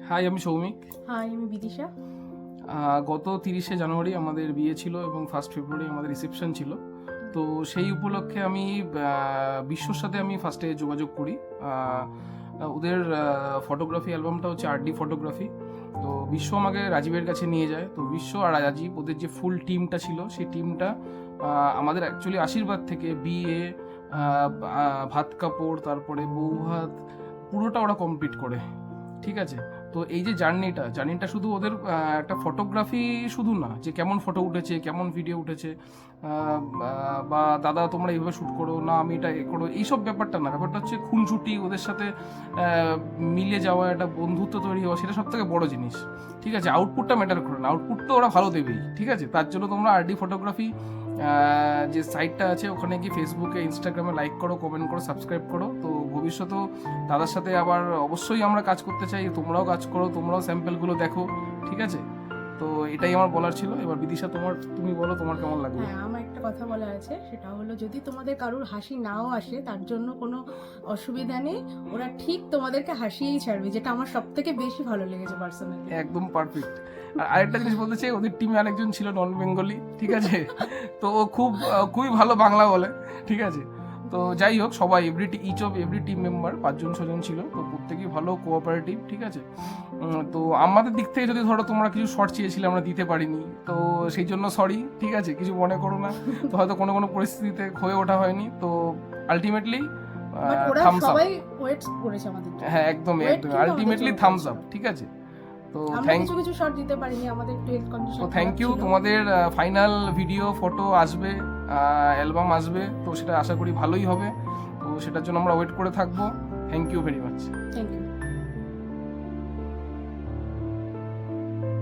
High, আমি Soumik. High, আমি বিদিশা। গত 30শে জানুয়ারি আমাদের বিয়ে ছিল এবং 1 ফেব্রুয়ারি আমাদের রিসেপশন ছিল। তো সেই উপলক্ষে আমি বিশ্বর সাথে আমি ফার্স্টে যোগাযোগ করি। ওদের ফটোগ্রাফি অ্যালবামটা হচ্ছে আরডি ফটোগ্রাফি। তো বিশ্ব আমাকে রাজীবের কাছে নিয়ে যায়। তো বিশ্ব আর রাজীব, ওদের যে ফুল টিমটা ছিল, সেই টিমটা আমাদের অ্যাকচুয়ালি আশীর্বাদ থেকে বিয়ে, ভাত কাপড়, তারপরে বউ ভাত, পুরোটা ওরা কমপ্লিট করে। ঠিক আছে। তো এই যে জার্নিটা শুধু ওদের একটা ফটোগ্রাফি শুধু না, যে কেমন ফটো উঠেছে, কেমন ভিডিও উঠেছে, বা দাদা তোমরা এইভাবে শ্যুট করো না, আমি এটা করো, এইসব ব্যাপারটা না। ব্যাপারটা হচ্ছে খুনসুটি, ওদের সাথে মিলে যাওয়া, একটা বন্ধুত্ব তৈরি হওয়া, সেটা সব থেকে বড় জিনিস। ঠিক আছে, আউটপুটটা ম্যাটার করে না, আউটপুট তো ওরা ভালো দেবেই। ঠিক আছে, তার জন্য তোমরা আরডি ফটোগ্রাফি যে সাইটটা আছে ওখানে গিয়ে ফেসবুকে, ইনস্টাগ্রামে লাইক করো, কমেন্ট করো, সাবস্ক্রাইব করো। তো ভবিষ্যতেও দাদার সাথে আবার অবশ্যই আমরা কাজ করতে চাই, তোমরাও কাজ করো, তোমরাও স্যাম্পেলগুলো দেখো। ঠিক আছে, তো এটাই আমার বলার ছিল। এবার বিদিশা, তুমি বলো তোমার কেমন লাগবে। হ্যাঁ, আমার একটা কথা বলার আছে, সেটা হলো যদি তোমাদের কারোর হাসি নাও আসে তার জন্য কোনো অসুবিধা নেই, ওরা ঠিক তোমাদেরকে হাসিয়েই ছাড়বে, যেটা আমার সব থেকে বেশি ভালো লেগেছে পার্সোনালি। একদম পারফেক্ট। আর আরেকটা জিনিস বলতে চাই, ওদের টিমে আরেকজন ছিল নন বেঙ্গলি। ঠিক আছে, তো ও খুবই ভালো বাংলা বলে। ঠিক আছে, তো যাই হোক, সবাই এভরি টিম মেম্বার 5-6জন ছিল, তো প্রত্যেকেই ভালো কোঅপারেটিভ। ঠিক আছে, তো আমাদের দিক থেকে যদি ধরো তোমরা কিছু শর্ট চেয়েছিলে, আমরা দিতে পারিনি, তো সেই জন্য সরি। ঠিক আছে, কিছু মনে করো না। তো হয়তো কোনো পরিস্থিতিতে হয়ে ওঠা হয়নি। তো আলটিমেটলি থামস আপ। সবাই ওয়েট করেছে আমাদের জন্য। হ্যাঁ, একদম আলটিমেটলি থামস আপ। ঠিক আছে, তো আমরা কিছু শর্ট দিতে পারিনি, আমাদের একটু হেলথ কন্ডিশন। তো থ্যাংক ইউ। তোমাদের ফাইনাল ভিডিও, ফটো আসবে, অ্যালবাম আসবে, তো সেটা আশা করি ভালোই হবে। তো সেটার জন্য আমরা ওয়েট করে থাকবো। Thank you very much. Thank you.